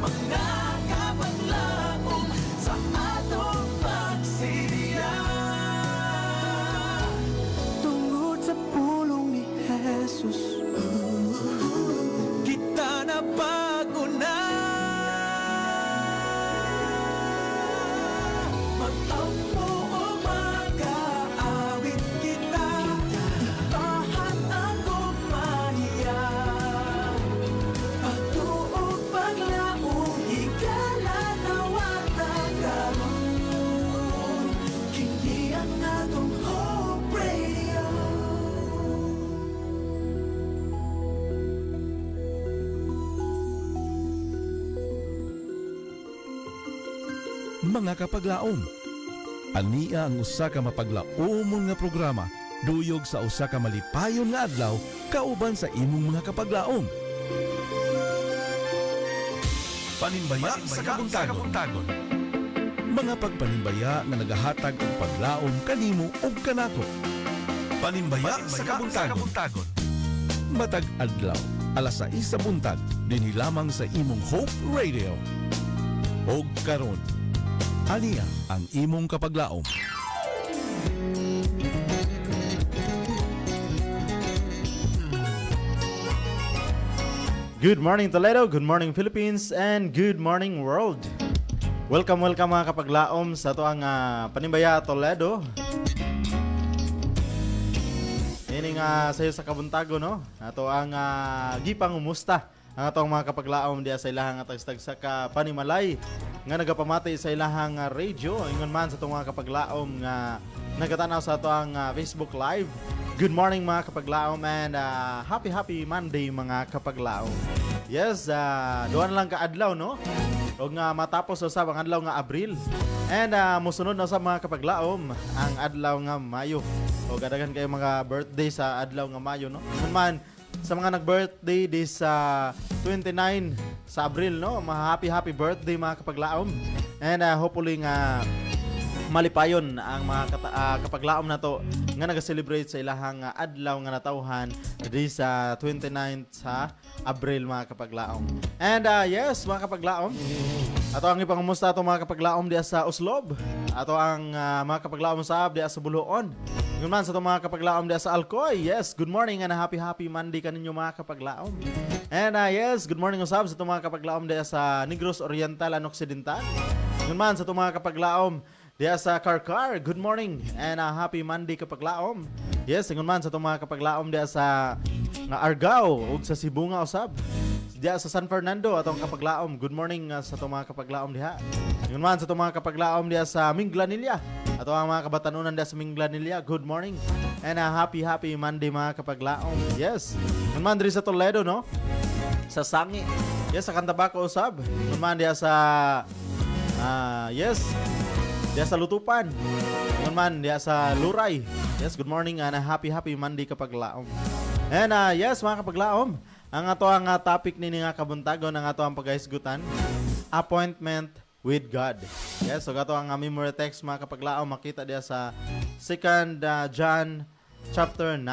mga kapaglaom sa atong pagsiya. Tungod sa pulong ni Jesus, kita na bago na. Magtampo o mag-aawit kita, bahat ang gugmaniya. Pagtuog paglaong higala nawata karon, kini ang atong Hope Radio. Mga kapaglaom, ania ang usa ka mapaglaomon nga programa duyog sa usa ka malipayon nga adlaw kauban sa imong mga kapaglaom. Panimbaya sa kabuntagon. Mga pagpanimbaya nga nagahatag og paglaom kanimo ug kanako. Panimbaya sa kabuntagon. Matag adlaw, alas 6 sa buntag, dinhi lamang sa imong Hope Radio. Og karon, ania ang imong kapaglaom. Good morning Toledo, good morning Philippines, and good morning world. Welcome mga kapaglaom sa ato ang Panimbaya Toledo. Ini nga sayo sa kabuntago, no? Ato ang gipang umusta ang atong mga kapaglaom diya sa ilahang atagstag sa Panimalay nga nagapamati sa ilahang radio. Ingon man sa atong mga kapaglaom nga nagatanaw sa ato ang Facebook Live. Good morning mga kapaglaom, and happy Monday mga kapaglaom. Yes, duwan lang ka adlaw, no? O nga matapos usab ang adlaw nga Abril. And musunod na sa mga kapaglaom ang adlaw nga Mayo. O gadagan kayo mga birthday sa adlaw nga Mayo, no? Ingon man sa mga nag-birthday this 29 sa Abril, no? Happy birthday mga kapaglaom. And hopefully nga malipayon ang mga kapaglaom na to nga nag-celebrate sa ilahang adlaw nga natawhan this 29 sa Abril mga kapaglaom. And yes mga kapaglaom, ato ang ipangumusta ato mga kapaglaom diya sa Uslob. Ato ang mga kapaglaom sa Buluon. Yun man sa itong mga kapaglaom diya sa Alcoy. Yes, good morning and happy Monday kaninyo mga kapaglaom. And yes, good morning usab sa itong mga kapaglaom diya sa Negros Oriental and Occidental. Yun man sa itong mga kapaglaom diya sa Karkar. Good morning and happy Monday kapaglaom. Yes, yun man sa itong mga kapaglaom diya sa Argao ug sa Cebu nga usab. Diya sa San Fernando atong kapaglaom. Good morning sa itong mga kapaglaom diha. Yun man sa itong mga kapaglaom diya sa Minglanilla. Ato ang mga kabatanunan diya sa Minglanilla. Good morning and happy Monday mga kapaglaom. Yes. Yun man diri sa Toledo, no? Sa Sangi. Yes, sa Cantabaco usab. Yun man diya sa yes, diya sa Lutupan. Yun man diya sa Luray. Yes, good morning and happy Monday kapaglaom. And yes mga kapaglaom, ang ato ang topic nini nga kabuntagon, ang ato ang paghisgutan, appointment with God. Yes, so ato ang memory text mga kapaglaom makita diya sa 2 John chapter 9.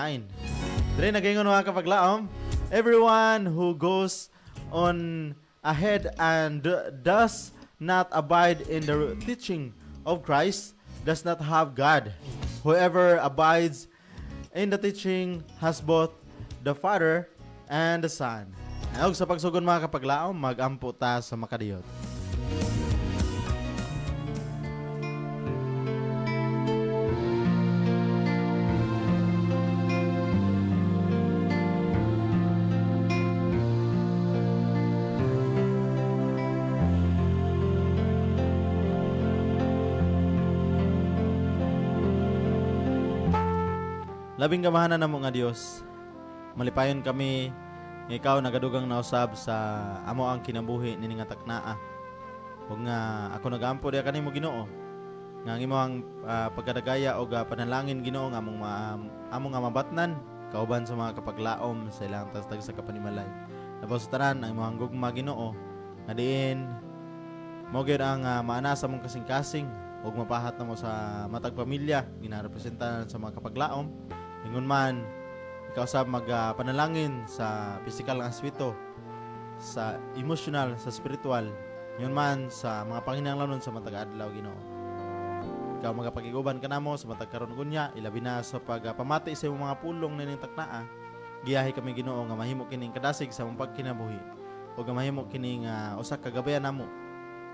Dire nagingon mga kapaglaom, everyone who goes on ahead and does not abide in the teaching of Christ does not have God. Whoever abides in the teaching has both the Father and the Son. Og sa pagsugod mga kapaglaom, magampo ta sa makadiyot. Labing gamahanan namo nga Dios, malipayon kami nga ikaw nagadugang nausab sa amo ang kinabuhi nini nga taknaa. Ug nga ako nagampo diha kanimo Ginoo. Nga ang imo ang pagkadagaya og panalangin Ginoo nga among nga mabatnan kauban sa mga kapaglaom sa ilang tagtag sa Kapanimalay. Labaw sa tanan ang imong gugma Ginoo nga diin mo gyud ang maana sa mong kasing-kasing ug mapahat na mo sa matag pamilya ginarepresentahan sa mga kapaglaom. Ingon man ikaw sa panalangin sa physical nga aspeto sa emotional, sa spiritual, yun man sa mga panginahanglanon sa matag adlaw Ginoo. Ikaw magapakiguban ka namo sa matag karon kunya, ilabi na sa pagpamati sa imong mga pulong ning taknaa. Giyahi kami Ginoo nga mahimo kining kadasig sa mong pagkinabuhi o nga mahimo kining usa ka gabayan namo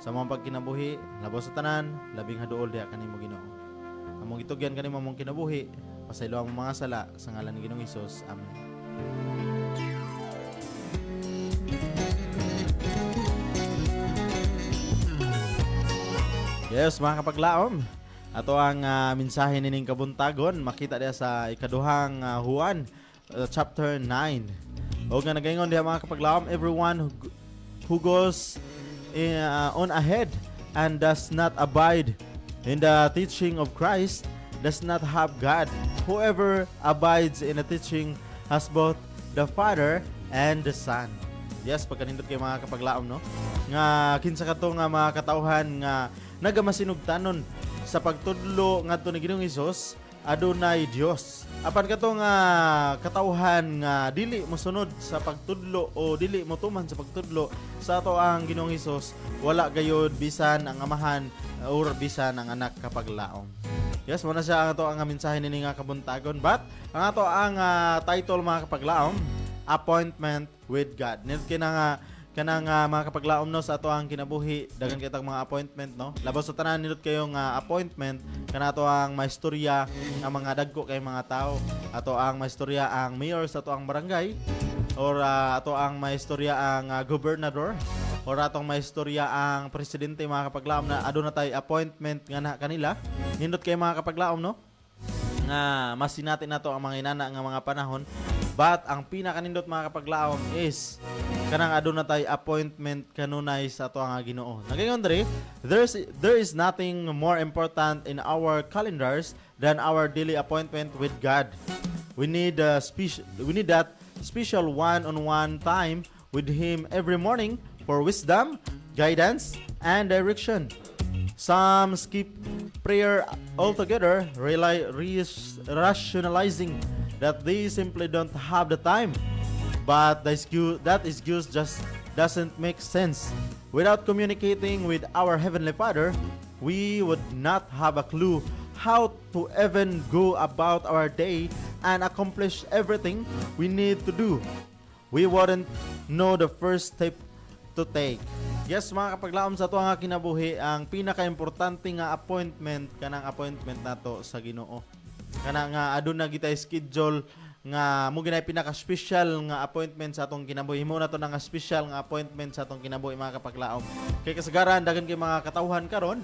sa mong pagkinabuhi labaw sa tanan, labing haduol diha kanimo Ginoo. Among itugyan kanimo mong kinabuhi, pasaylo ang mga sala sa ngalan ni Ginoong Hesus. Amen. Yes, mga kapaglaom, ato ang mensahe nining kabuntagon makita diha sa ikaduhang Juan chapter 9. O nga nagaingon diha mga kapaglaom, everyone who goes on ahead and does not abide in the teaching of Christ does not have God. Whoever abides in the teaching has both the Father and the Son. Yes, pagkanindot kay mga kapaglaom, no? Nga kinsa kato nga mga katawhan nga nagamasinugtanon sa pagtudlo ngadto ni Ginoong Hesus, adunay Dios. Apan kato nga katawhan nga dili mosunod sa pagtudlo o dili motuman sa pagtudlo sa ato ang Ginoong Hesus, wala gayud bisan ang amahan or bisan ang anak kapaglaom. Yes, muna siya ang ato ang mensahe nini nga kabuntagon. But ang ato ang title mga kapaglaom, Appointment with God. Nito kanang mga kapaglaom no sa ato ang kinabuhi, dagan kitang mga appointment no. Labaw sa tanan nindot kayong appointment kana ato ang maistorya ang mga dagko kay mga tao. Ato ang maistorya ang mayor sa ato ang barangay or ato ang maistorya ang gobernador or atong maistorya ang presidente mga kapaglaom na aduna tay appointment nga na kanila. Nindot kay mga kapaglaom no nga masinatin nato ang mga inana nga mga panahon. But ang pinakanindot mga kapaglaom is kanang aduna tay appointment kanunay sa ato nga Ginoo. Nagayon diri, there is nothing more important in our calendars than our daily appointment with God. We need that special one-on-one time with Him every morning for wisdom, guidance, and direction. Some skip prayer altogether, rationalizing that they simply don't have the time. But that excuse just doesn't make sense. Without communicating with our Heavenly Father, we would not have a clue how to even go about our day and accomplish everything we need to do. We wouldn't know the first step to take. Yes, mga kapaglaom, sa ito nga kinabuhi, ang pinaka-importante nga appointment, kanang appointment nato sa Ginoo. Kana nga aduna gitay schedule nga mo ginay pinaka-special nga appointment sa atong kinabuhi. Mo na to nga special nga appointment sa atong kinabuhi mga kapaglaom. Kay kasagaran dagan kay mga katawhan karon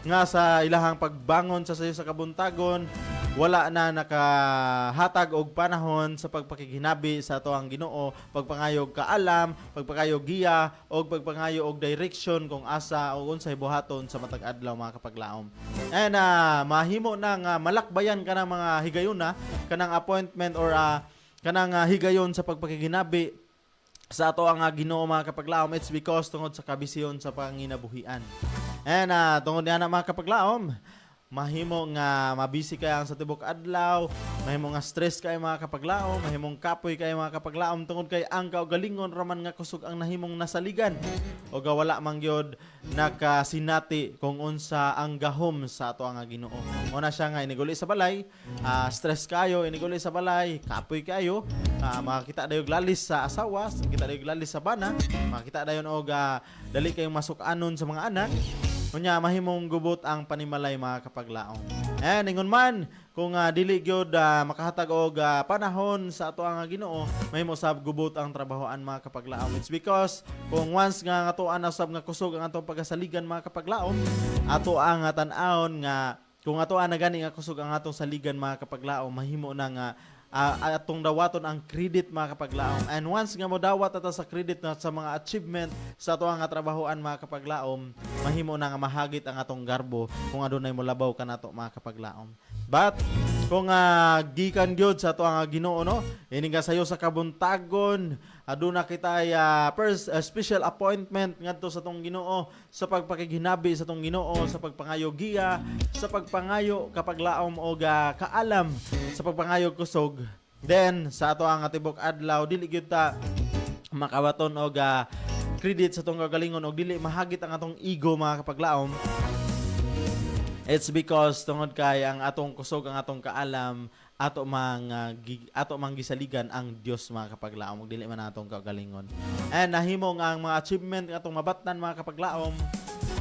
nga sa ilahang pagbangon sa sayo sa kabuntagon, wala na nakahatag og panahon sa pagpakiginabi sa ato ang Ginoo, pagpangayog kaalam, pagpangayog giya og pagpangayo og direction kung asa o unsay buhaton sa matag adlaw mga kapaglaom. And mahimo na nga malakbayan kanang mga higayuna kanang appointment or kanang higayon sa pagpakiginabi sa ato ang Ginoo mga kapaglaom. It's because tungod sa kabisyon sa panginabuhian. And tungod niya na mga kapaglaom, mahimo nga mabisi kay ang sa tibok adlaw, mahimo nga stress kay mga kapaglaom, mahimong kapoy kay mga kapaglaom tungod kay ang kaugalingon raman nga kusog ang nahimong nasaligan o wala man gyud nakasinati kung unsa ang gahom sa ato ang Ginoo. Una siya nga iniguli sa balay, stress kayo, iniguli sa balay, kapoy kayo, makakita dayon lalis sa asawa, makita dayon lalis sa bana, makita dayon og dali kayong masuk-anon sa mga anak. Kunya mahimong gubot ang panimalay mga kapaglaom. Ingon man kung dili gyud makahatag og panahon sa ato ang Ginoo, mahimo sab gubot ang trabahoan mga kapaglaom. It's because kung once nga atoan na sab nga kusog ang atong pagasaligan mga kapaglaom, ato ang tan-awon nga kung atoan na gani nga kusog ang atong saligan mga kapaglaom, mahimo na nga atong dawaton ang credit mga kapaglaom. And once nga mo dawat ata sa credit na sa mga achievement sa ato nga trabahoan mga kapaglaom, mahimo na nga mahagit ang atong garbo kung adunay mo labaw kanato mga kapaglaom. But kung gikan gyud sa ato nga Ginoo no, ini nga sayo sa kabuntagon, aduna kitay first special appointment ngadto sa atong Ginoo sa pagpakiginabi sa atong Ginoo, sa pagpangayo giya, sa pagpangayo kapaglaom og kaalam, sa pagpangayo kusog. Then sa ato ang atibok adlaw dili gyud ta makawaton og makredit sa atong kagalingon o dili mahagit ang atong ego mga kapaglaom, it's because tungod kay ang atong kusog, ang atong kaalam, ato mang gisaligan ang Dios mga kapaglaom, dili man atong kagalingon. And nahimo nga ang mga achievement nga atong mabatnan mga kapaglaom,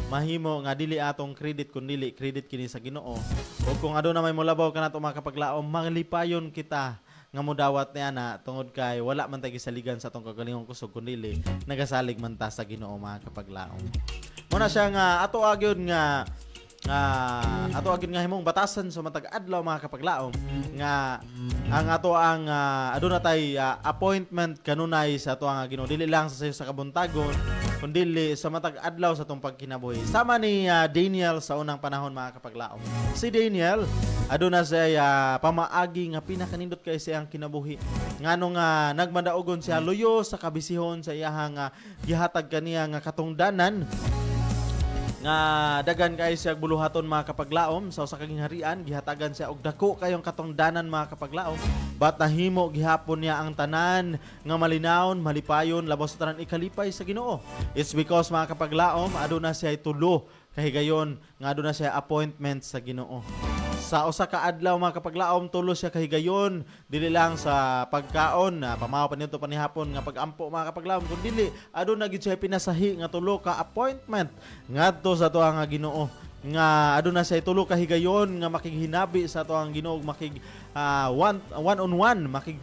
mahimo nga dili atong credit kun dili credit kini sa Ginoo. O kung aduna may molabaw kanato mga kapaglaom, manglipayon kita nga modawat niya na tungod kay wala man tay gisaligan sa atong kagalingon kusog kun dili nagasalig man ta sa Ginoo mga kapaglaom. Muna siya nga ato agyon nga himong batasan sa matag adlaw mga kapaglaom nga ang ato ang aduna tay appointment kanunay sa ato ang Ginoo, dili lang sa sayo sa kabuntagon kundi sa matag adlaw sa atong pagkinabuhi. Sama ni Daniel sa unang panahon mga kapaglaom. Si Daniel aduna siya pamaagi nga pinakanindot kay siyang kinabuhi. Ngano nga nagmadaogon siya luyo sa kabisihon sa iyang gihatag kaniya nga katungdanan nga dagan kay siya buluhaton mga kapaglaom sa usa ka gingharian, gihatagan siya og dako kayong katungdanan mga kapaglaom, but nahimo gihapon niya ang tanan nga malinawon, malipayon, labos sa tanan ikalipay sa Ginoo. It's because mga kapaglaom aduna siya tulo kahigayon nga aduna siya appointment sa Ginoo. Sa usa ka adlaw mga kapaglaom tulo siya kahigayon, dili lang sa pagkaon pamahaw pa nito panihapon nga pagampo mga kapaglaom, kun dili aduna gid siya pinasahi nga tulo ka appointment ngadto sa tuwa nga Ginoo, nga aduna siya tulo ka higayon nga makighinabi sa tuwa nga Ginoo, makig one on one, makig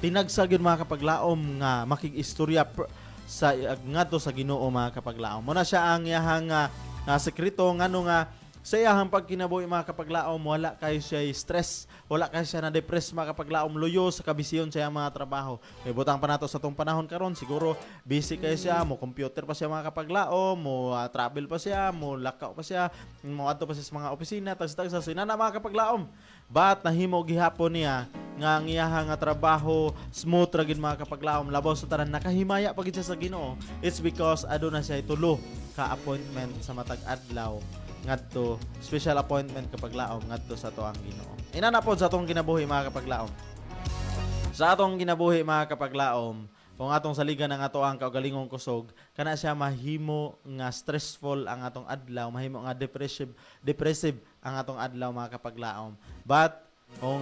tinagsag yun mga kapaglaom nga makig-istorya sa ngadto sa Ginoo mga kapaglaom. Muna siya ang iyahang sekreto ngano nga sa iyahang pagkinabuhi mga kapaglaom, wala kayo siya stress, wala kayo siya na-depress mga kapaglaom, luyo sa kabisiyon sa iyang mga trabaho. May butang pa nato sa itong panahon karon, siguro busy kayo siya, mo computer pa siya mga kapaglaom, mo travel pa siya, mo lakaw pa siya, mo adto pa siya sa mga opisina, tagsa-tagsa sa inana mga kapaglaom. But nahimo gihapon niya nga ang iyahang trabaho smooth ra gid mga kapaglaom, labaw sa tanan nakahimaya pa gid siya sa Ginoo. It's because aduna siya tulo ka appointment sa matag adlaw ngadto, special appointment kapaglaom ngadto sa tuang Ginoo. Inana pod sa atong kinabuhi mga kapaglaom. Sa atong kinabuhi mga kapaglaom, kung atong saligan ang ato ang kaugalingong kusog, kana siya mahimo nga stressful ang atong adlaw, mahimo nga depressive ang atong adlaw mga kapaglaom. But kung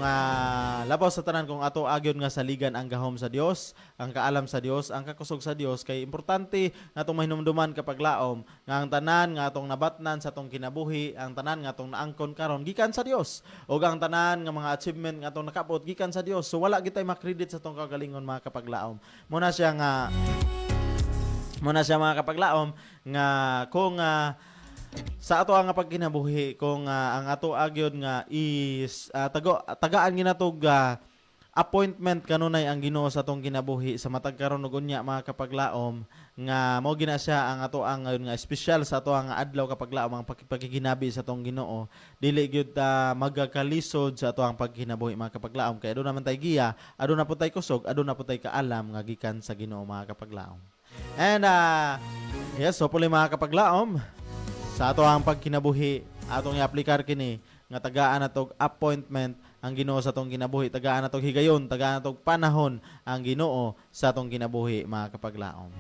labaw sa tanan, kung ato agyon nga saligan ang gahom sa Dios, ang kaalam sa Dios, ang kakusog sa Dios, kay importante nga atong mahinumduman kapaglaom nga ang tanan nga atong nabatnan sa atong kinabuhi, ang tanan nga atong naangkon karon gikan sa Dios, ug ang tanan nga mga achievement nga atong nakabot gikan sa Dios. So wala gitay makredit sa atong kagalingon mga kapaglaom. Muna siya mga kapaglaom nga kung sa ato ang pagkinabuhi, kung ang ato agyon nga is tagaan ginatog appointment kanunay ang Ginoo sa atong kinabuhi sa matag karon ug unya mga kapaglaom, nga mao gina siya ang ato ang nga special sa ato ang adlaw kapaglaom, ang pagkiginabi sa atong Ginoo, dili gyud magakalisod sa ato ang pagkinabuhi mga kapaglaom, kay aduna man tay giya, aduna pud tay kusog, aduna pud tay kaalam nga gikan sa Ginoo mga kapaglaom. And yes, hopefully mga kapaglaom, sa ato ang pagkinabuhi, atong i-aplikar kini nga tagaan natog appointment ang Ginoo sa atong kinabuhi, tagaan natog higayon, tagaan natog panahon ang Ginoo sa atong kinabuhi mga kapaglaom.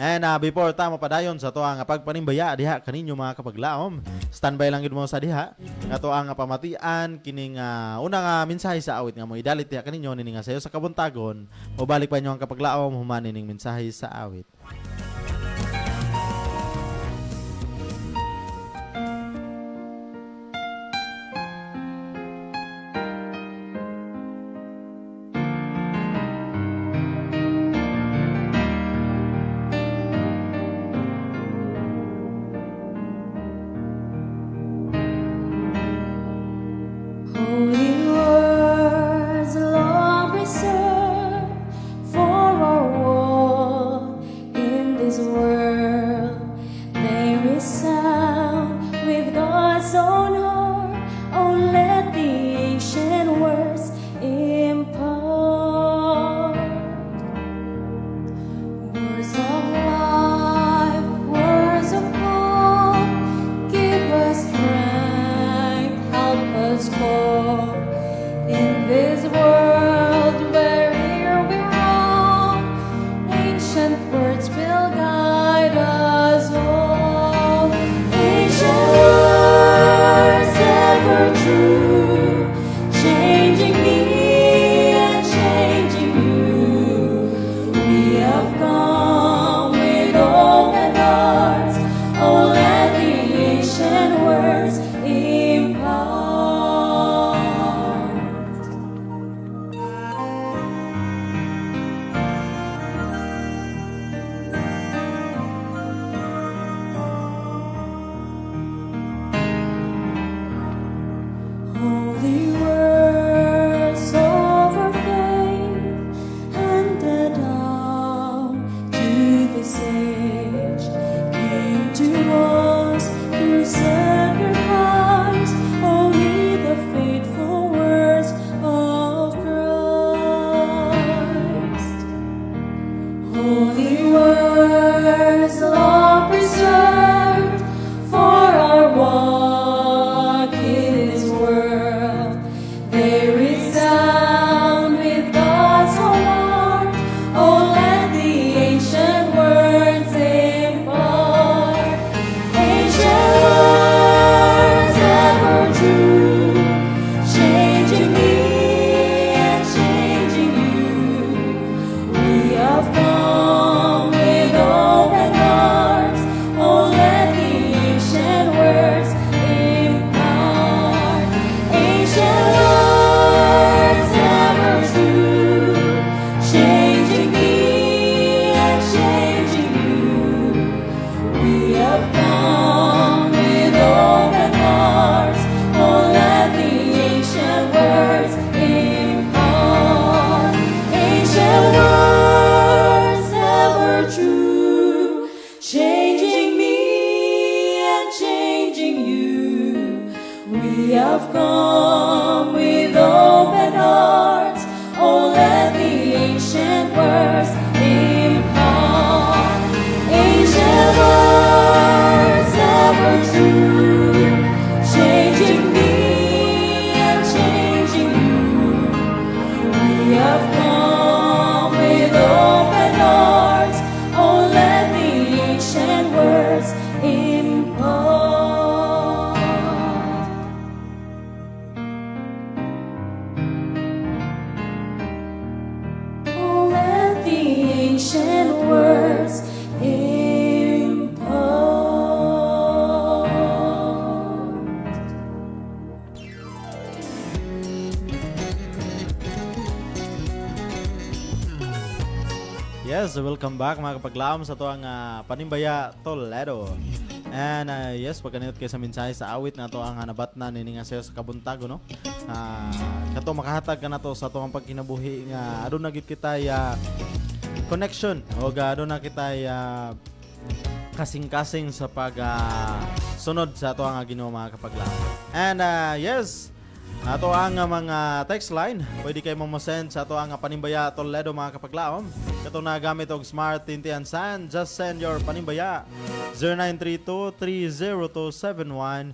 And before ta mapadayon sa ato ang pagpanimbaya diha kaninyo mga kapaglaom, standby lang gid mo sa diha nga ato ang pamatian kining unang mensahe sa awit nga mo idalit diha kaninyo nini nga sayo sa kabuntagon. Mobalik pa inyo ang kapaglaom human ning mensahe sa awit. Holy words long preserved for our war in this age came to us through sacrifice. Oh, hear the faithful words of Christ. Holy words, long preserved for our walk in this world. They resound with God's whole heart. Oh, let the ancient words impart. Ancient words ever true, changing me and changing you. We have come with open hearts. Oh, let the ancient words impart. Ancient words ever true, changing me and changing you. We have come with open hearts. Oh, let the ancient words impart. Ancient words ever true, changing me and changing you. We have come with open hearts. Oh, let the ancient words impart. Ancient words ever true, changing me and changing you. We have come with open hearts. Oh, let the ancient words impart. Oh, let the ancient words impart. Yes, welcome back mga kapaglaom sa tuang Panimbaya Toledo. And yes, pagkaniyot kayo sa mensahe sa awit na to ang hanabat na nini nga sayo sa kabuntago, no? Kato makahatag ka na to sa tuang pagkinabuhi nga adun na gid kita ya connection o adun na kita ya kasing-kasing sa pag sunod sa ato ang Ginoo mga kapaglaom. And yes, ato ang mga text line, pwede kayo mo-send sa ato ang Panimbaya Toledo mga kapaglaom. Kato na gamit og Smart Tintian San, just send your Panimbaya 0932-302-7106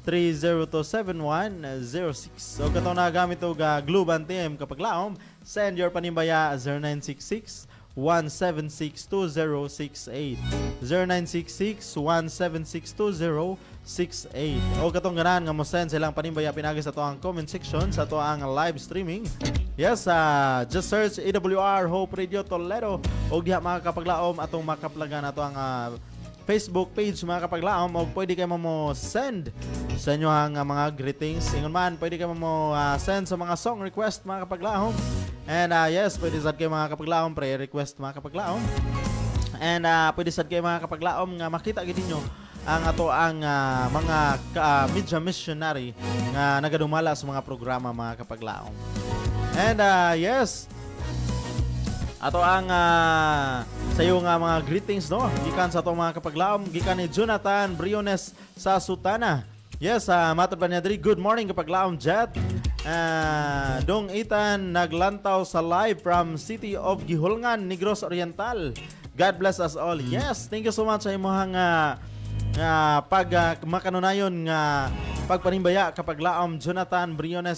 0932-302-7106. So kato na gamit og Globan TM kapaglaom, send your Panimbaya 0966 1762068 0966-1762068. O katong ganan nga mo send silang Panimbaya pinagi sa to ang comment section sa to ang live streaming. Yes, just search AWR Hope Radio Toledo o diha mga kapaglaom atong makaplagan na to ang Facebook page mga kapaglaom o pwede kayo mo send sa inyo ang mga greetings. Ingon man, pwede kayo mo send sa mga song request mga kapaglaom. And yes, pwede sad kayo mga kapaglaom, prayer request mga kapaglaom. And pwede sad kayo mga kapaglaom nga makita gid ninyo ang ato ang mga media missionary nga nagadumala sa mga programa mga kapaglaom. And yes, ato ang sayo nga mga greetings, no? Gikan sa ato mga kapaglaom, gikan ni Jonathan Briones sa Sutana. Yes, matod pa niya diri. Good morning kapaglaom Jet. Dong Ethan naglantaw sa live from City of Gihulngan, Negros Oriental. God bless us all. Yes, thank you so much sa imong pag makanunayon nga pagpanimbaya kapaglaom Jonathan Briones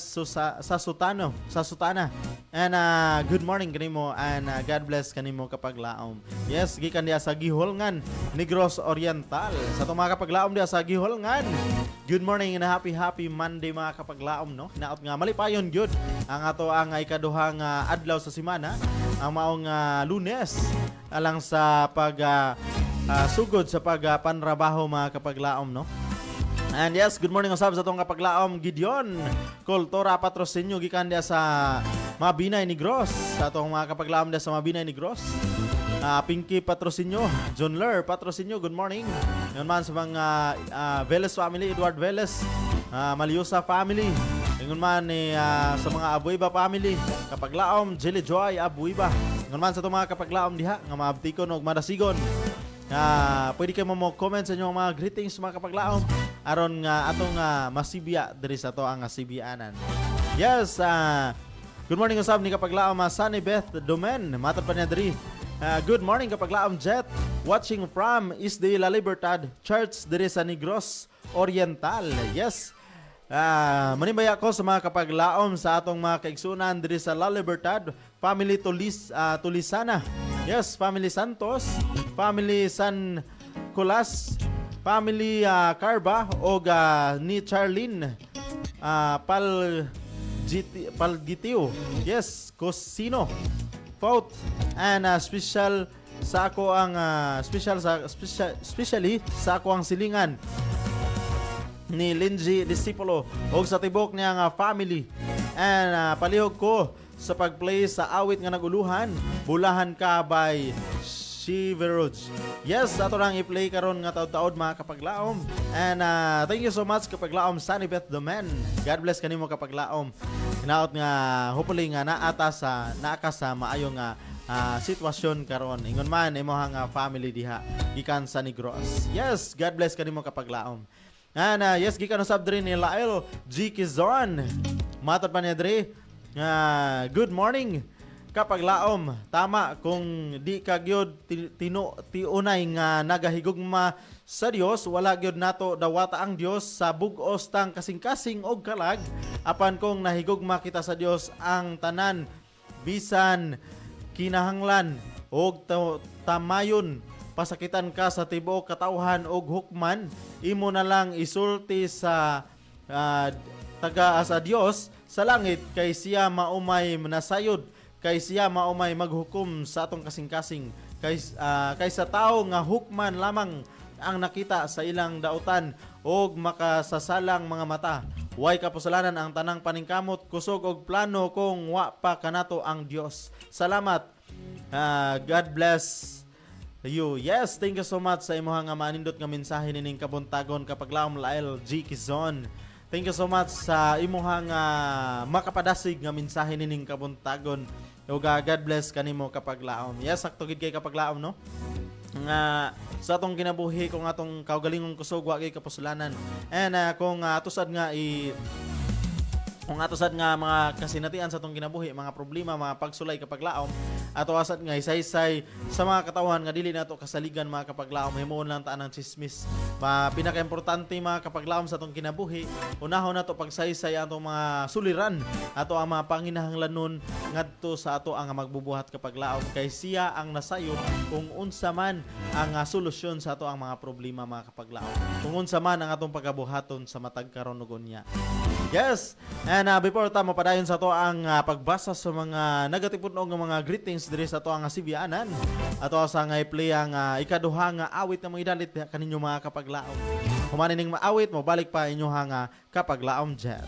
sa Sutana. And good morning kanimo and God bless kanimo kapaglaom. Yes, gikan diya sa Gihulngan, Negros Oriental. Sa to mga kapaglaom diya sa Gihulngan. Good morning and happy Monday mga kapaglaom, no? Hinaot nga malipayon gyud ang ato ang ikaduhang adlaw sa semana, ang maong Lunes alang sa sugod sa pagpanrabaho mga kapaglaom, no? And yes, good morning usab sa atong kapaglaom Gideon Kultura Patrocinio gikan dia sa Mabinay Negros. Sa atong mga kapaglaom dia sa Mabinay Negros. Pinky Patrocinio, John Ler Patrocinio, good morning. Ngayon man sa mga Velez family, Edward Velez, Maliusa family. Ngayon man sa mga Abuiba family, kapaglaom Jelly Joy Abuiba. Ngun man sa itong mga kapaglaom diha nga maabtikon o madasigon. Pwede kayo mo comment sa inyong mga greetings mga kapaglaom aron nga atong masibya diri sa to ang sibianan. Yes, good morning usab ni kapaglaom Sunny Beth Domen. Matod pa niya diri. Good morning kapaglaom Jet. Watching from Isde La Libertad Church diri sa Negros Oriental. Yes. Manibaya ko sa mga kapaglaom sa atong mga kaigsunan diri sa La Libertad, family Tulisana. Yes, family Santos, family San Colas, family Carba o ni Charlene Palgitio. Yes, Cosino. Faut and special sa ako ang especially sa ako ang silingan ni Lindsay Discipolo o sa tibok niya nga family. And palihog ko sa pagplay sa awit nga naguluhan, Bulahan Ka by Shiveroj. Yes, ato lang i-play karon nga taud-taud mga kapaglaom. And thank you so much kapaglaom Sunny Beth Domen. God bless kanimo kapaglaom. Hinaot nga hopefully nga naaka sa maayo nga sitwasyon karon. Ingon man imong family diha gikan sa Negros. Yes, God bless kanimo kapaglaom. And yes, gikan usab diri ni Lael G. Kizon. Matod pa niya diri. Good morning kapaglaom. Tama kung di ka gyud tiunay nga nagahigugma sa Dios, wala gyud nato dawata ang Dios sa bug-os tang kasing-kasing og kalag. Apan kung nahigugma kita sa Dios ang tanan bisan kinahanglan og tamayon pasakitan ka sa tibuok katawhan og hukman, imo na lang isulti sa taga sa Dios sa langit kay siya maumay nasayod, kay siya maumay maghukom sa atong kasing-kasing, kay sa tao nga hukman lamang ang nakita sa ilang dautan og makasasalang mga mata. Way kapusalanan ang tanang paningkamot, kusog og plano kung wa pa kanato ang Dios. Salamat. God bless you. Yes, thank you so much sa imong nga manindot nga mensahe nining kabuntagon kapaglaom Lael G. Kizon. Thank you so much sa imong makapadasig nga mensahe nining kabuntagon. Ug God bless kanimo kapaglaom. Yes, sakto gid kay kapaglaom no. Nga sa atong kinabuhi kung atong kaugalingong kusog wa kay kapusulanan. And kung atusad nga mga kasinatian sa atong kinabuhi, mga problema, mga pagsulay kapaglaom, ato asad nga isaysay sa mga katawhan nga dili nato kasaligan mga kapaglaom, himuon lang taan ang chismis. Pinaka-importante mga kapaglaom sa atong kinabuhi, unahon nato pagsaysay atong mga suliran, ato ang mga panginahanglanon ngadto sa ato ang magbubuhat kapaglaom, kay siya ang nasayod kung unsa man ang solusyon sa ato ang mga problema mga kapaglaom, kung unsa man ang atong pagabuhaton sa matag karon ug unya. Yes, and before ta mapadayon sa to ang pagbasa sa mga nagatipudnog nga mga greetings diri sa to ang sibianan, ato sa nga i-play ang ikaduha nga awit na mga idalit kaninyo mga kapaglaom. Humanin ning maawit mo balik pa inyo nga kapaglaom Jet.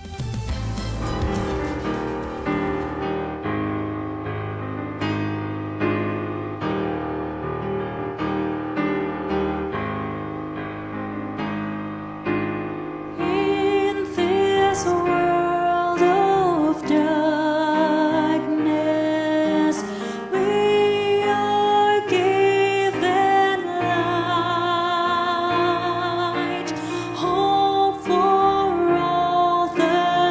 Hope for all the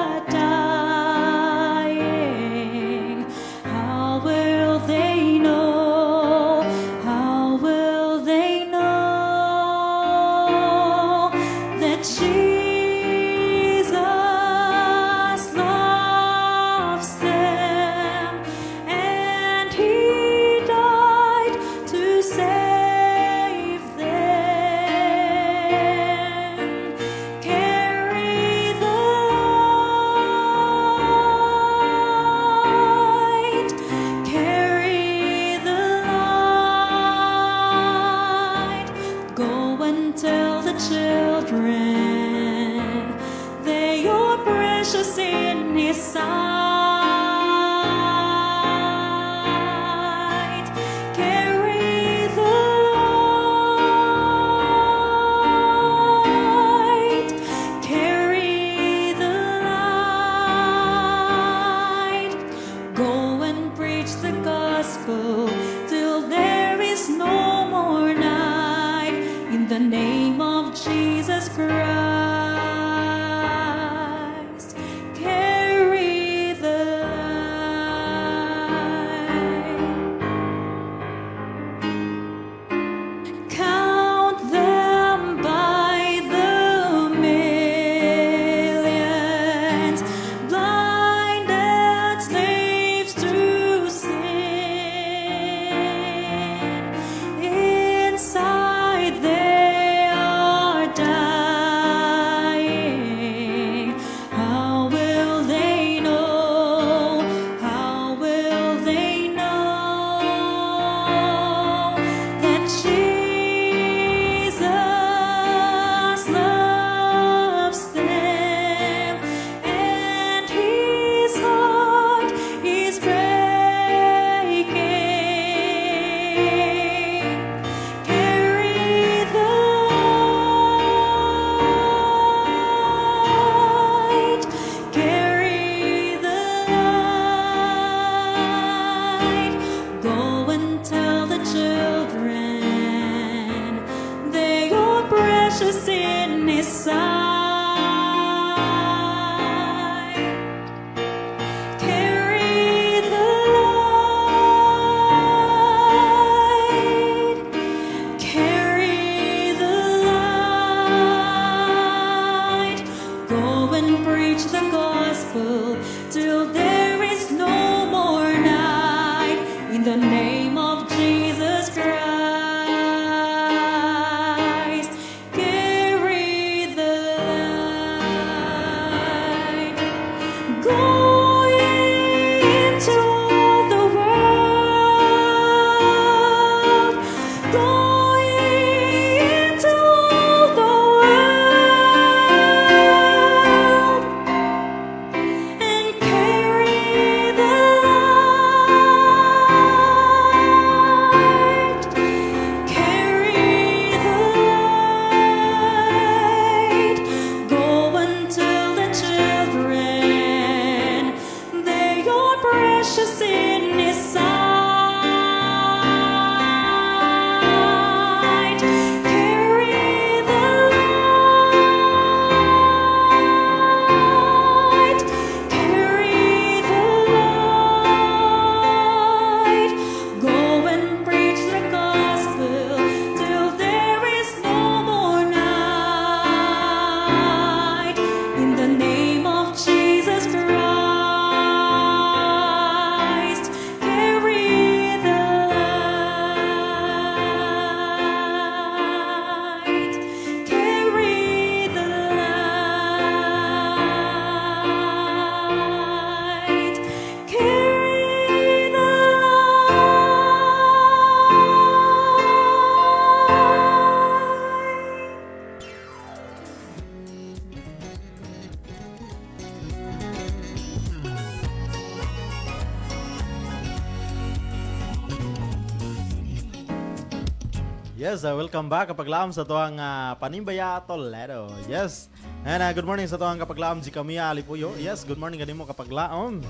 Yes, welcome back kapaglaom sa tuwang Panimbaya Toledo. Yes. And good morning sa tuwang kapaglaom si Camilla Alipuyo. Yes, good morning kanimo kapaglaom.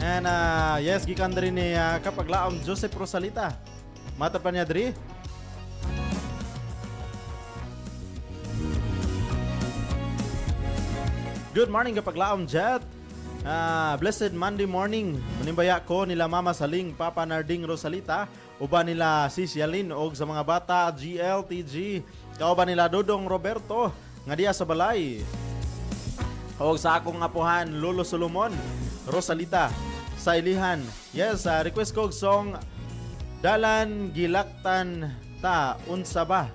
And yes, gikan rin ni kapaglaom Joseph Rosalita. Mata pa niya diri. Good morning kapaglaom Jet. Blessed Monday morning. Manimbaya ko nila Mama Saling, Papa Narding Rosalita, uban nila Sis Yalin og sa mga bata GLTG, kauban nila Dodong Roberto nga diya sa balay. Og sa akong apuhan Lolo Solomon Rosalita sa ilihan. Yes, request ko og song Dalan Gilaktan Ta Unsa Ba.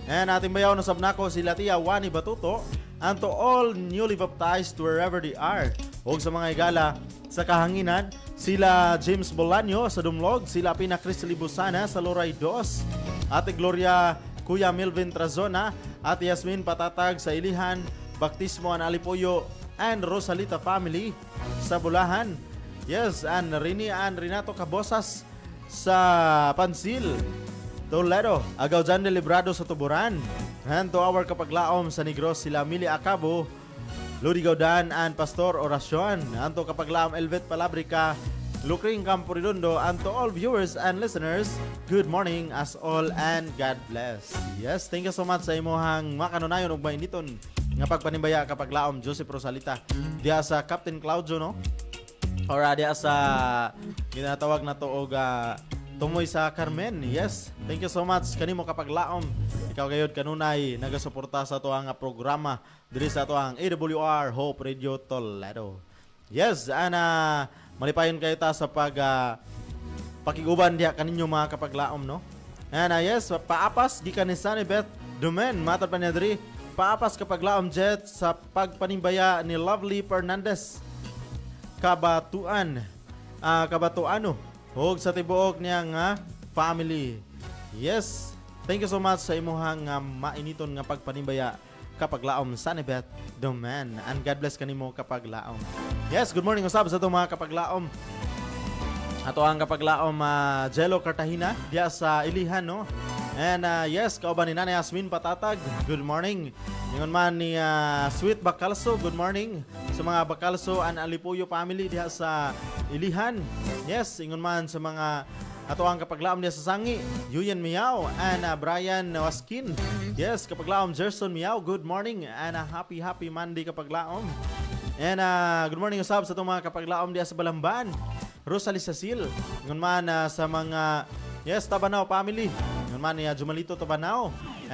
And ating bayaw na sabnako sila Tia Wani Batuto, and to all newly baptized wherever they are. Og sa mga igala sa kahanginan, sila James Bolaño sa Dumlog, sila Pina Cris Libusana sa Loray 2, Ate Gloria Kuya Melvin Trazona, Ate Yasmin Patatag sa Ilihan, Baptismo an Alipoyo and Rosalita family sa Bulahan. Yes, and Rini and Renato Cabosas sa Pansil, Toledo, Agaw Jan de Librado sa Tuburan. And to our kapaglaom sa Negros, sila Mili Acabo, Ludi Gaudan and Pastor Oracion. And to kapaglaom Elvet Palabrica, Lucring Campo Redondo. And to all viewers and listeners, good morning as all and God bless. Yes, thank you so much sa imuhang makanunayon ug mainiton nga pagpanimbaya kapaglaom Joseph Rosalita diya sa Captain Claudio, no? Or diya sa ginatawag na to og Tumoy sa Carmen. Yes, thank you so much kanimo kapaglaom. Ikaw gayud kanunay nagasuporta sa ato ang programa diri sa ato ang AWR Hope Radio Toledo. Yes, ana malipayon kayo ta sa pakiguban diha kaninyo mga kapaglaom, no? Ana yes, paapas di ni Sunny Beth Dumen mata pa niya diri. Paapas kapaglaom Jet sa pagpanimbaya ni Lovely Fernandez Kabatuano og sa tibuok niya nga family. Yes, thank you so much sa imuhang mainiton nga pagpanimbaya kapaglaom Sanibet Domen, and God bless kanimo kapaglaom. Yes, good morning usab sa itong mga kapaglaom. Ato ang kapaglaom Jello Cartagena diya sa Ilihan, no? And yes, kauban ni Nanay Yasmin Patatag, good morning. Ingon man ni Sweet Bacalso, good morning sa mga Bacalso and Alipuyo family diha sa Ilihan. Yes, ingon man sa mga ato ang kapaglaom diha sa Sangi, Yuyen Miao and Brian Waskin. Yes, kapaglaom Gerson Miao, good morning and happy Monday kapaglaom. And good morning usab sa itong mga kapaglaom diha sa Balamban, Rosalie Cecil. Ingon man sa mga yes, Tabanaw family. Ingon man ni Jumalito Tabanaw,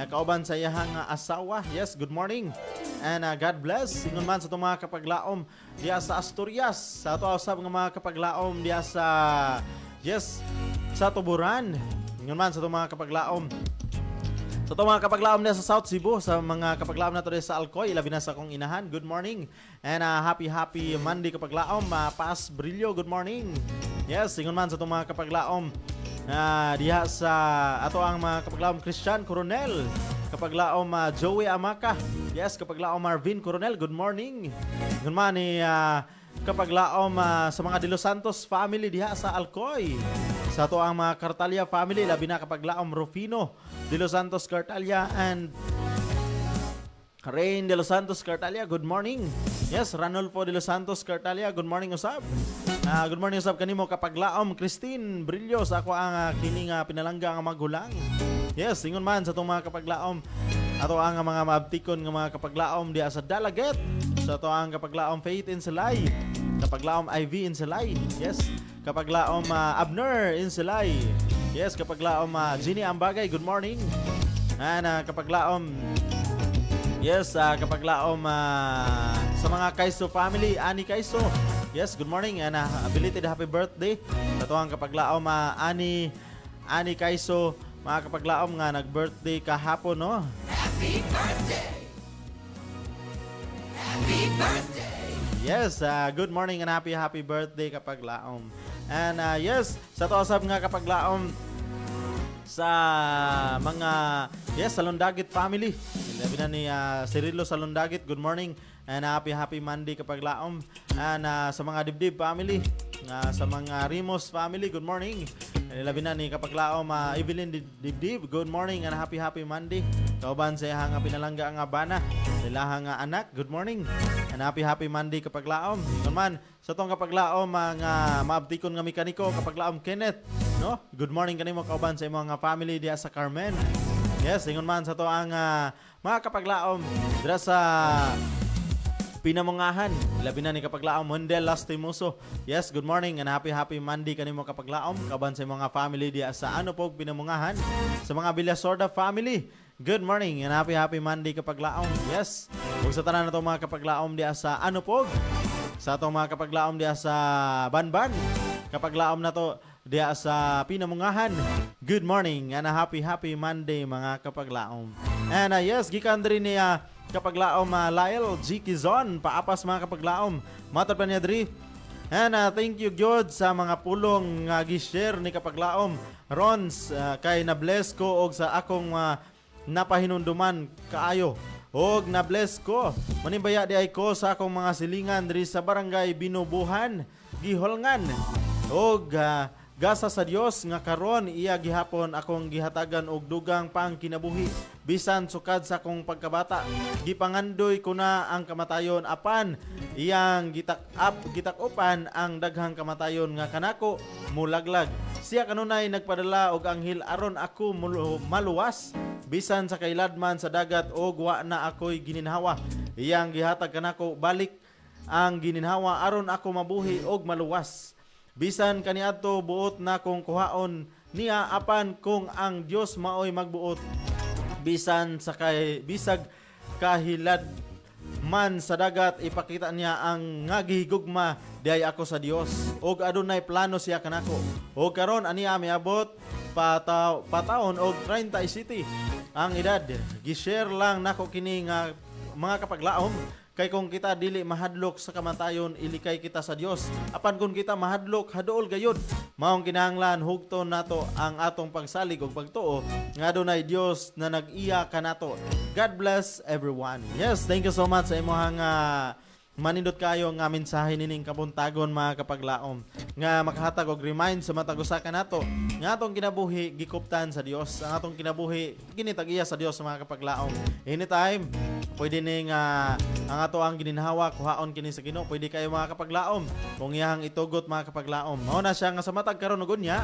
kauban sa iyahang asawa. Yes, good morning and God bless. Ingon man sa itong mga kapaglaom diya sa Asturias, sa ato usab nga mga kapaglaom diya sa yes, sa Tuburan. Ingon man sa itong mga kapaglaom sa itong mga kapaglaom diya sa South Cebu, sa mga kapaglaom nato diya sa Alcoy, labi na sa akong inahan, good morning and happy Monday kapaglaom. Pas Brillo, good morning. Yes, ingon man sa itong mga kapaglaom diha sa ato ang mga kapaglaom Christian Coronel, kapaglaom Joey Amaka. Yes, kapaglaom Marvin Coronel, good morning. Ingon man ni kapaglaom sa mga De Los Santos family diha sa Alcoy, sa ato ang mga Cartalia family, labi na kapaglaom Rufino De Los Santos Cartalia and Rain De Los Santos Cartalia, good morning. Yes, Ranulfo De Los Santos Cartalia, good morning usab. Good morning usab kanimo kapaglaom Christine Brillo sa ako ang kining pinalangga nga magulang. Yes, ingon man sa itong mga kapaglaom ato ang mga maabtikon nga mga kapaglaom diya sa Dalaget, sa ato ang kapaglaom Faith Insalay, kapaglaom Ivy Insalay. Yes, kapaglaom Abner Insalay. Yes, kapaglaom Ginny Ambagay, good morning. And kapaglaom yes, kapaglaom sa mga Kaiso family, Ani Kaiso. Yes, good morning and belated happy birthday sa tuwang kapaglaom Ani Kaiso, mga kapaglaom nga nag-birthday kahapon, no? Happy birthday! Happy birthday! Yes, good morning and happy birthday kapaglaom. And yes, sa tuwasab nga kapaglaom sa mga yes, Salondagit family. Labi na ni Cirilo Salondagit, good morning and happy Monday kapaglaom. And sa mga Dibdib family, sa mga Rimos family, good morning Labi na ni kapaglaom Evelyn Dibdib. Good morning and happy Monday. Kauban sa iyang pinalangga nga bana. Sa ilahang anak. Good morning and happy Monday kapaglaom. Naman sa tong kapaglaom mga maabtikon nga mekaniko kapaglaom Kenneth, no? Good morning kanimo kauban sa imong family diya sa Carmen. Yes, ingon man sa to ang mga kapaglaom dira sa Pinamungahan. Labi na ni kapaglaom Mondel Lastimoso. Yes, good morning and happy Monday kanimo kapaglaom. Kaban sa mga family diya sa Anupog Pinamungahan. Sa mga Villasorda family. Good morning and happy Monday kapaglaom. Yes. Ug sa tanan nato mga kapaglaom diya sa Anupog. Sa atong mga kapaglaom diya sa Banban. Kapaglaom na to diya sa Pinamungahan. Good morning and happy Monday mga kapaglaom. And yes, gikan diri ni kapaglaom Lyle G. Kizon, paapas mga kapaglaom. Matod pa niya diri. And thank you God sa mga pulong nga gi-share ni kapaglaom Rons kay na-bless ko og sa akong napahinunduman kaayo. Og na-bless ko. Manimbaya di ay ko sa akong mga silingan diri sa barangay Binubuhan, Giholngan. Og gasa sa Dios nga karon iya gihapon akong gihatagan og dugang pang kinabuhi bisan sukad sa akong pagkabata. Gipangandoy ko na ang kamatayon apan iyang gitakupan ang daghang kamatayon nga kanako mulaglag. Siya kanunay nagpadala og anghel aron ako maluwas bisan sa kailadman sa dagat og wa na ako'y gininhawa. Iyang gihatag kanako balik ang gininhawa aron ako mabuhi og maluwas. Bisan kaniadto buot na kong kuhaon niya apan kung ang Dios maoy magbuot bisan sa bisag kahilad man sa dagat ipakita niya ang nga gihigugma diay ako sa Dios og adunay plano siya kanako og karon aniya miabot pataon og 30 city ang edad. Gi-share lang nako kini nga mga kapaglaom. Kay kung kita dili mahadlok sa kamatayon, ilikay kita sa Dios. Apan kung kita mahadlok, haduol gayud. Maong kinahanglan hugton nato ang atong pagsalig ug pagtuo nga adunay Dios na nag-iya kanato. God bless everyone. Yes, thank you so much sa imong manindot kayo nga mensahe nining kabuntagon mga kapaglaom nga makahatag og remind sa matag usa kanato nga atong kinabuhi gikuptan sa Dios. Ang atong kinabuhi ginitag-iya sa Dios mga kapaglaom. Anytime pwede ning ang ato ang gininhawa kuhaon kini sa Ginoo. Pwede kayo mga kapaglaom kung iyang itugot mga kapaglaom. Mao na siya nga sa matag karon ug unya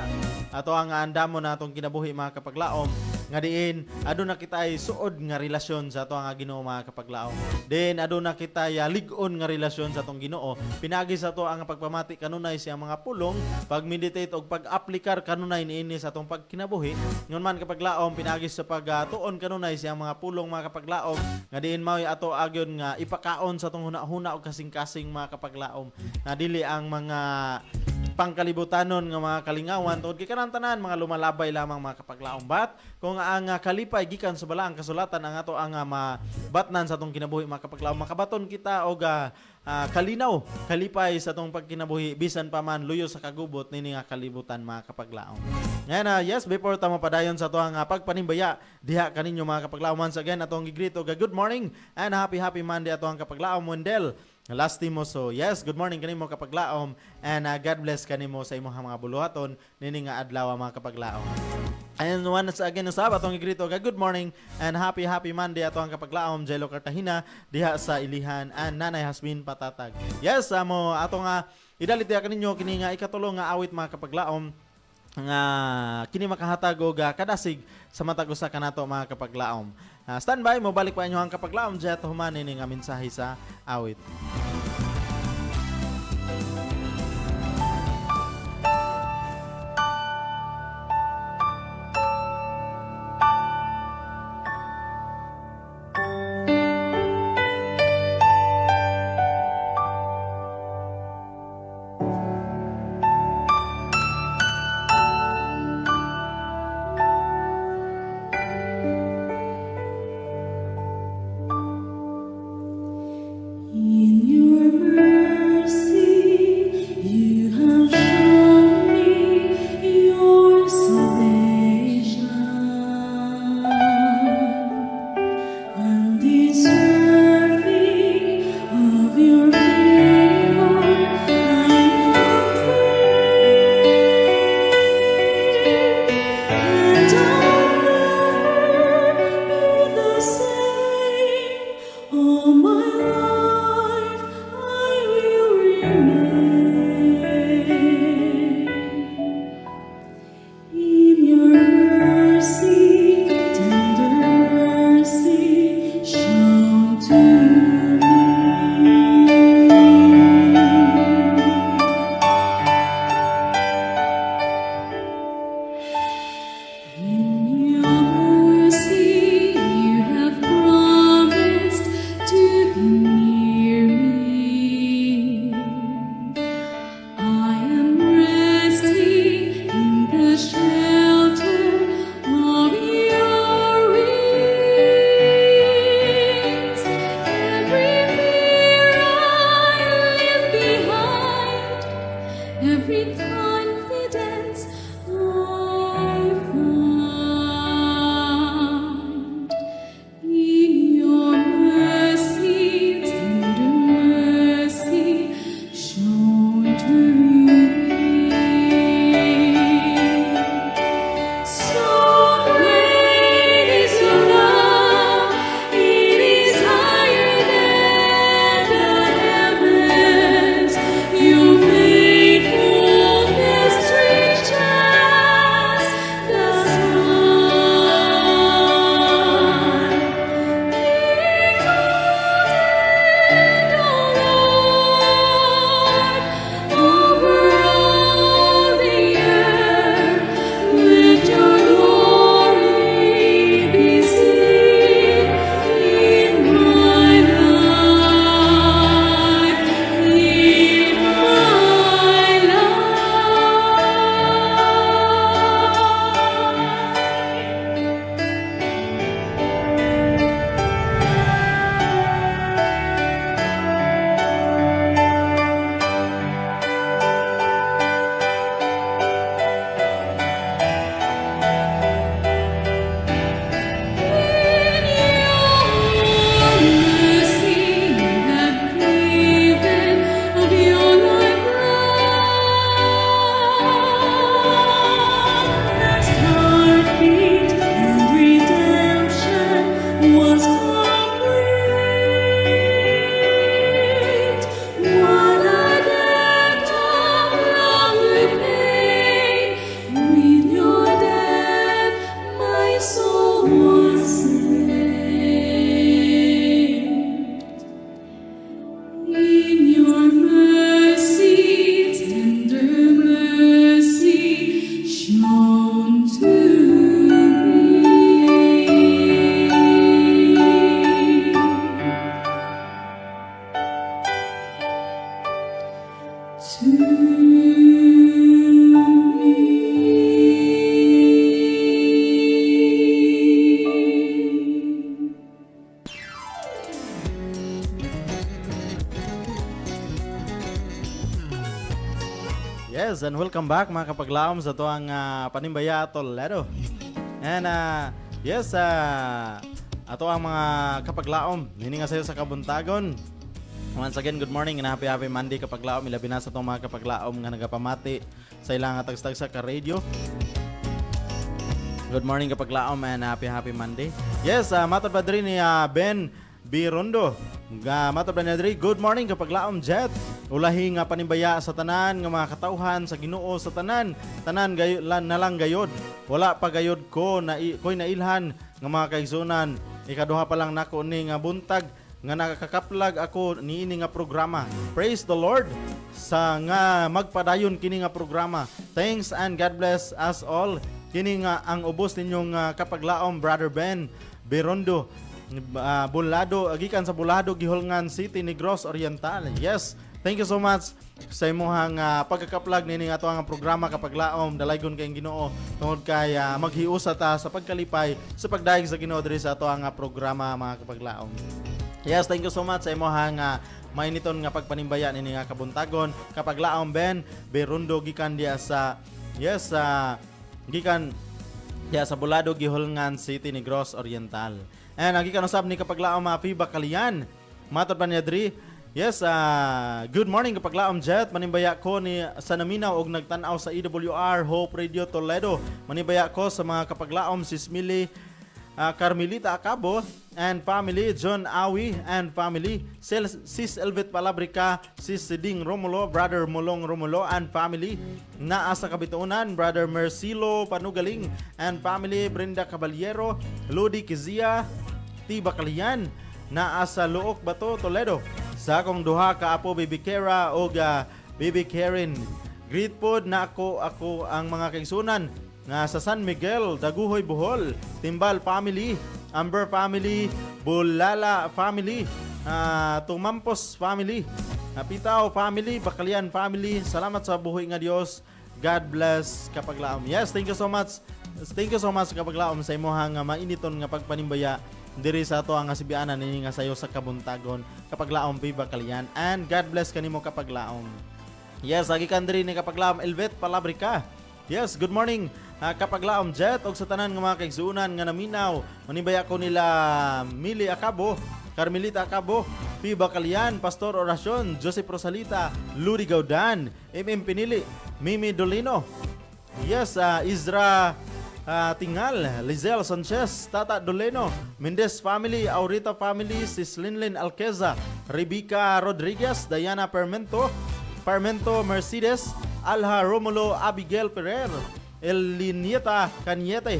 ato ang andamon na atong kinabuhi mga kapaglaom nga diin aduna kita ay suod nga relasyon sa ato nga Ginoo mga kapaglaom. Then aduna kita lig-on nga relasyon sa atong Ginoo. Pinagi sa ato ang pagpamati kanunay siya mga pulong, pag-meditate og pag-aplikar kanunay niini sa atong pagkinabuhi. Ngon man kapaglaom pinagi sa pagtuon kanunay siya mga pulong mga kapaglaom nga diin mao ato agyon nga ipakaon sa atong hunahuna og kasing-kasing mga kapaglaom. Na dili ang mga pangkalibutanon nga mga kalingawan tungod kay kanang tanan mga lumalabay lamang mga kapaglaom. But kung ang kalipay gikan sa balaang kasulatan ang ato ang mabatnan sa atong kinabuhi mga kapaglaom, makabaton kita og kalinaw kalipay sa atong pagkinabuhi bisan pa man luyo sa kagubot nini nga kalibutan mga kapaglaom. Ngayon yes, before ta mapadayon sa ato ang pagpanimbaya diha kaninyo mga kapaglaom, once again atong gigrito good morning and happy Monday ato ang kapaglaom Wendell Lastimoso. Yes, good morning kanimo kapaglaom and God bless kanimo sa imong mga buluhaton nini nga adlaw mga kapaglaom. And once again usab atong igrito good morning and happy Monday ato ang kapaglaom Jello Cartagena diha sa Ilihan and Nanay Hasmin Patatag. Yes, amo ato nga idalit diha kaninyo kini nga ikatulo nga awit mga kapaglaom nga kini makahatag og kadasig sa matag usa kanato mga kapaglaom. Standby mo balik pa inyo ang kapaglaom diha human ini nga mensahe sa awit. In your Yes, and welcome back mga kapaglaom sa tuang Panimbaya Toledo. And yes, ato ang mga kapaglaom, hini nga sayo sa kabuntagon. Once again, good morning and happy Monday kapaglaom. Ilabi na sa itong mga kapaglaom nga nagapamati sa ilang tagstag sa ka-radio. Good morning kapaglaom and happy Monday. Yes, matod pa rin ni Ben Birondo. Matod pa niya good morning kapaglaom Jet. Ulahi nga panimbaya sa tanan nga mga katauhan sa Ginoo sa tanan gayod na lang gayod. Wala pa gayod ko na ko'y nailhan nga mga kaigsunan. Ikaduha pa lang nako ni nga buntag nga nakakaplag ako niini nga programa. Praise the Lord sa nga magpadayon kini nga programa. Thanks and God bless us all. Kini nga ang ubos ninyong kapaglaom Brother Ben Birondo. Bulado gikan sa Bulado Gihulngan City, Negros Oriental. Yes. Thank you so much sa imong pagkakaplag nini ato ang programa kapaglaom dalaygon kay Ginoo tungod kay maghiusa ta sa pagkalipay sa pagdaig sa Ginoo diri sa ato ang programa mga kapaglaom. Yes, thank you so much sa imong mainiton nga pagpanimbaya nini nga kabuntagon kapaglaom Ben Birondo gikan dia sa gikan dia sa Bulado Gihulngan City, Negros Oriental. And gikan usab ni kapaglaom Piba Kalian. Matod pa niya diri. Yes, good morning kapaglaom Jet. Manimbaya ko ni sa naminaw og nagtan-aw sa EWR Hope Radio Toledo. Manimbaya ko sa mga kapaglaom Sis Mili Carmelita Acabo and family, John Awi and family, Sis Elvit Palabrica, Sis Siding Romulo, Brother Mulong Romulo and family, naa sa Kabituunan, Brother Mercilo Panugaling and family, Brenda Caballero, Lodi Kizia, Tiba Kalian, naa sa Luok Bato Toledo. Sa akong duha ka apo Baby Kara o Baby Karen. Greet pod na ako ang mga kaigsunan nga sa San Miguel, Daguhoy, Bohol, Timbal family, Amber family, Bulala family, Tumampos family, Pitaw family, Bakalian family. Salamat sa buhay nga Dios. God bless kapaglaom. Yes, thank you so much. Thank you so much kapaglaom sa imong mainiton nga pagpanimbaya diri sa ato ang asibianan nini nga sayo sa kabuntagon kapaglaom Piba Kalian and God bless kanimo kapaglaom. Yes, agi kan diri ni kapaglaom Elvet Palabrica. Yes, good morning kapaglaom Jet og sa tanan nga mga kaigsuunan nga naminaw. Manibaya ko nila Mili Acabo, Carmelita Acabo, Piba Kalian, Pastor Orasyon, Joseph Rosalita, Ludi Gaudan, MM Pinili, Mimi Dolino. Yes, Izra Tingal, Lizelle Sanchez, Tata Doleno, Mendez family, Aurita family, Sis Linlin Alqueza, Rebecca Rodriguez, Diana Parmento, Mercedes, Alha Romulo, Abigail Ferrer, Elinieta Caniete,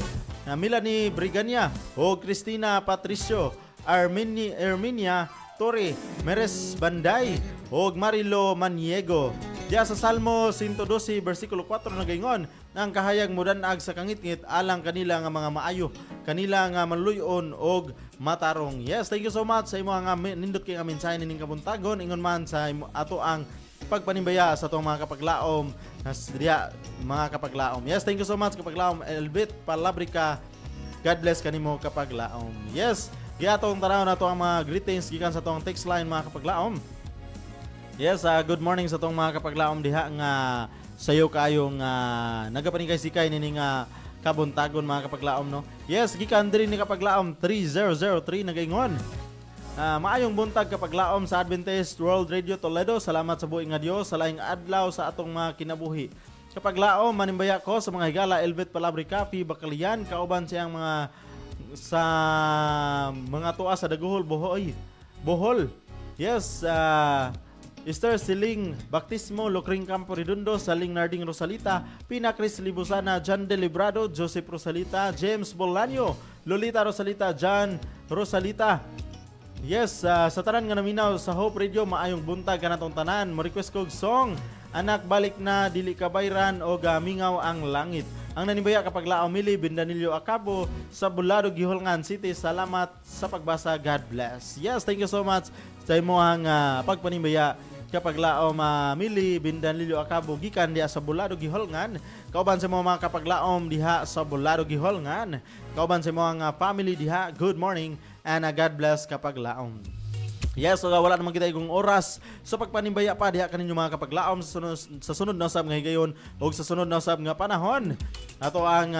Melanie Brigania, o Cristina Patricio, Erminia Torre, Meres Banday, o Marilo Maniego. Diya sa Salmo 112 versikulo 4 nagaingon, ang kahayag mudanag sa kangitngit alang kanila nga mga maayo, kanila nga manluyon og matarong. Yes, thank you so much sa imo nga nindot kay nga mensahe ning kabuntagon ingon man sa ato ang pagpanimbaya sa atong mga kapaglaom diya mga kapaglaom. Yes, thank you so much kapaglaom Elbit Palabrica. God bless kanimo kapaglaom. Yes, giatong tanaw na to ang mga greetings gikan sa atong text line mga kapaglaom. Yes, good morning sa tong mga kapaglaom diha nga sayo kayong nagapaningkay-sikay nini nga kabuntagon mga kapaglaom no. Yes, gikan diri ni kapaglaom 3003 nagaingon. Maayong buntag kapaglaom sa Adventist World Radio Toledo. Salamat sa buhi nga Dios sa laing adlaw sa atong mga kinabuhi. Kapaglaom manimbaya ko sa mga higala Elvet Palabrica, Piba Kalian, kauban siyang mga sa mga tuwa sa Daguhol Bohol. Yes, Esther Siling Baptismo, Lucring Campo Redondo, Saling Narding Rosalita, Pina Cris Libusana, John De Librado, Joseph Rosalita, James Bolaño, Lolita Rosalita, John Rosalita. Yes, sa tanan nga naminaw sa Hope Radio, maayong buntag kanatong tanan. Mo request kog song, Anak Balik Na, Dili Kabayran o Mingaw ang Langit. Ang nanibaya kapag Mili Bindanilyo Acabo sa Bulado Gihulngan City. Salamat sa pagbasa. God bless. Yes, thank you so much sa imong pagpanimbaya kapag Mili Bindanilyo Acabo gikan diha sa Bulado Gihulngan. Kauban sa mga kapaglaom diha sa Bulado Gihulngan. Kauban sa mga family diha. Good morning and God bless kapaglaom. Yes, so wala naman kita igong oras sa pagpanimbaya pa diha kaninyo mga kapaglaom sa sunod na usab nga higayon o sa sunod na usab nga panahon. Ato ang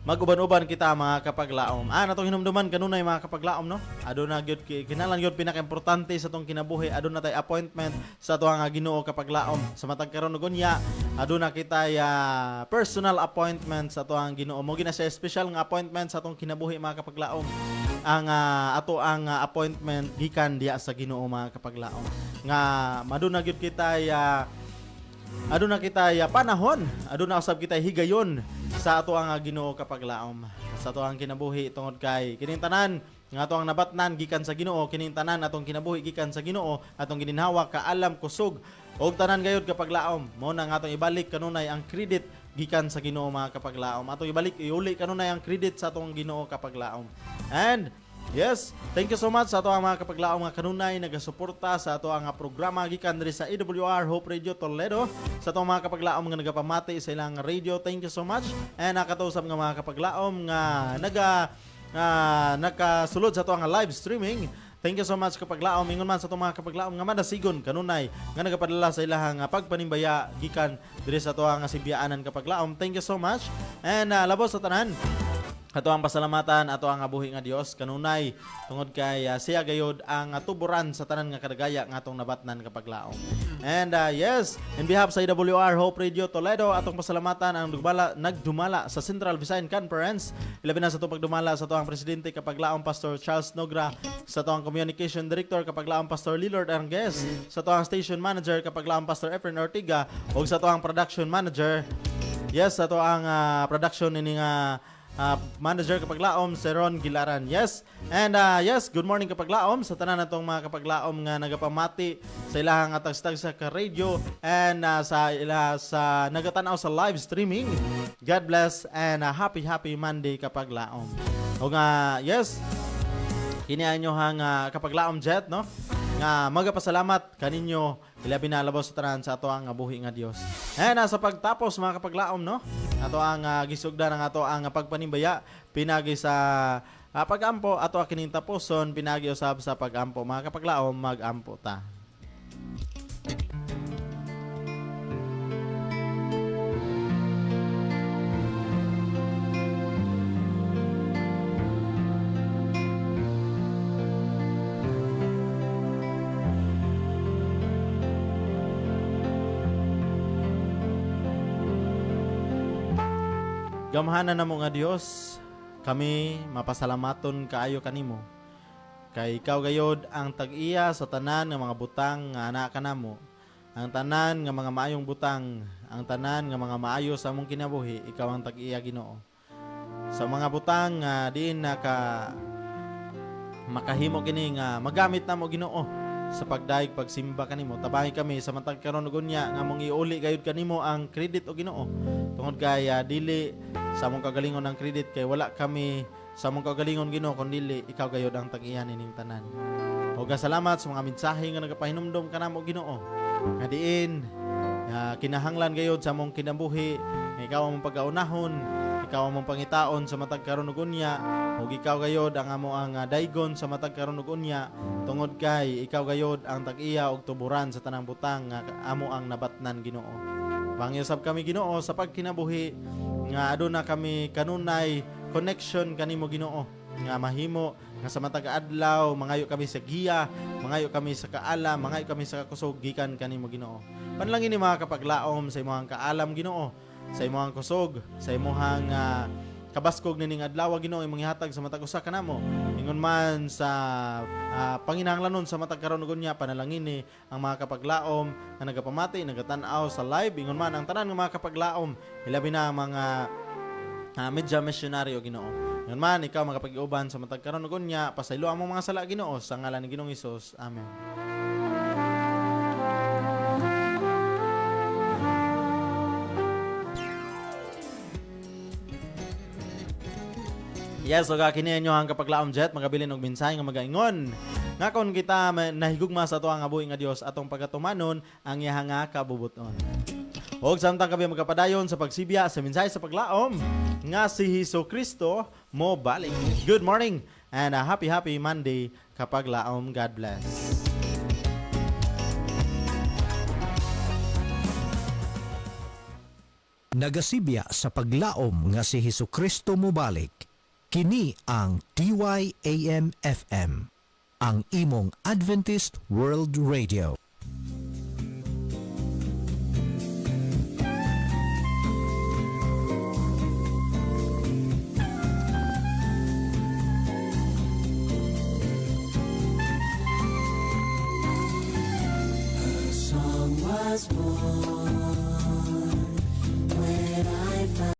mag-uban-uban kita mga kapaglaom. Natong hinumduman kanunay mga kapaglaom no. Aduna gyud kinalan gyud pinaka-importante sa tong kinabuhi. Aduna tay appointment sa ato nga Ginoo kapaglaom. Sa matag karon ug unya, aduna kita personal appointment sa ato ang Ginoo. Mo gina siya special nga appointment sa atong kinabuhi mga kapaglaom. Ang ato ang appointment gikan diya sa Ginoo mga kapaglaom. Nga maduna gyud kita aduna kita panahon, aduna usab kita higayon sa ato ang Ginoo kapaglaom. Sa ato ang kinabuhi tungod kay kining tanan nga ato ang nabatnan gikan sa Ginoo, kining tanan atong kinabuhi gikan sa Ginoo, atong gininhawa kaalam kusog og tanan gayud kapaglaom. Mao na nga atong ibalik kanunay ang credit gikan sa Ginoo mga kapaglaom. Atong ibalik iuli kanunay ang credit sa atong Ginoo kapaglaom. And yes, thank you so much sa ato ang mga kapaglaom nga kanunay nagasuporta sa ato ang programa gikan diri sa AWR Hope Radio Toledo. Sa ato mga kapaglaom nga nagapamati sa ilang radio, thank you so much. And nakatausap nga mga kapaglaom nga nakasulod sa ato ang live streaming. Thank you so much kapaglaom. Ingon man sa ato mga kapaglaom nga madasigon kanunay nga nagapadala sa ilahang pagpanimbaya gikan diri sa ato ang sibyaanan kapaglaom. Thank you so much. And labos sa tanan, ato ang pasalamatan, ato ang abuhi nga Dios kanunay tungod kay siya gayod ang tuburan sa tanan nga kadagaya nga atong nabatnan kapaglaom. And yes, in behalf sa AWR Hope Radio Toledo, atong pasalamatan ang nagdumala sa Central Visayan Conference. Ilabi na sa itong pagdumala sa itong presidente kapaglaom Pastor Charles Nogra, sa itong communication director kapaglaom Pastor Lillard Arnguez, sa itong station manager kapaglaom Pastor Efren Ortiga, o sa itong production manager, yes, sa itong production ini nga manager kapaglaom si Ron Gilaran. Yes. And yes, good morning kapaglaom sa tanan natong mga kapaglaom nga nagapamati sa ilahang atag-tag sa radio and sa nagatanaw sa live streaming. God bless and happy Monday kapaglaom. O nga yes, kini anyo hang kapaglaom jet no nga magapasalamat kaninyo ilabi na labos sa tanan sa ato ang buhi nga Dios. And sa pagtapos mga kapaglaom no, ato ang gisugdan ang ato ang pagpanimbaya pinagi sa pagampo ato kining taposon pinagi usab sa pagampo mga kapaglaom magampo ta. Gamhanan namo nga Dios, kami mapasalamaton kaayo kanimo. Kay ikaw gayod ang tag-iya sa tanan nga mga butang nga anak kanamo. Ang tanan nga mga maayong butang, ang tanan nga mga maayo sa among kinabuhi, ikaw ang tag-iya Ginoo. Sa mga butang nga diin makahimo kini nga magamit namo Ginoo sa pagdaig pagsimba kanimo. Tabangi kami sa matag karon ug unya nga mong iuli gayud kanimo ang credit o Ginoo. Tungod kay dili sa among kagalingon ang credit kay wala kami sa among kagalingon Ginoo kun dili ikaw gayud ang tag-iya nining tanan. Ug salamat sa mga mensahe nga nagapahinumdom kanamo Ginoo. Nga diin kinahanglan gayud sa among kinabuhi nga ikaw ang pag-aunahon, ikaw ang pangitaon sa matag karon ug unya, ug ikaw gayod ang amo ang daygon sa matag karon ug unya, tungod kay ikaw gayod ang tag-iya og tuburan sa tanang butang nga amo ang nabatnan Ginoo. Pangyusab kami Ginoo sa pagkinabuhi nga aduna kami kanunay connection kanimo Ginoo nga mahimo nga sa matag adlaw mangayo kami sa giya, mangayo kami sa kaalam, mangayo kami sa kusog gikan kanimo Ginoo. Panlangin ni mga kapaglaom sa imong kaalam Ginoo, sa imong kusog, sa imong kabaskog nining adlaw Ginoo imong ihatag sa matag usa kanamo. Ingon man sa panginahanglanon sa matag karon ug unya panalangin ni ang mga kapaglaom nga nagapamati, nagatan-aw sa live. Ingon man ang tanan ng mga kapaglaom, ilabi na ang mga media missionaryo Ginoo. Ingon man ikaw magapag-iuban sa matag karon ug unya, pasaylo ang mga sala Ginoo sa ngalan ni Ginoong Hesus. Amen. Yes, so kini inyo ang kapaglaom jet magabilin og mensahe nga magaingon. Nga kon kita nahigugma sa ato ang abuhi nga Dios atong pagatumanon ang iya nga kabubuton. Og samtang kami magapadayon sa pagsibya sa mensahe sa paglaom nga si Hesukristo mo balik. Good morning. And happy Monday kapag laom. God bless. Nagasibya sa paglaom nga si Hesukristo mobalik. Kini ang DYAM FM, ang imong Adventist World Radio. song was born when I found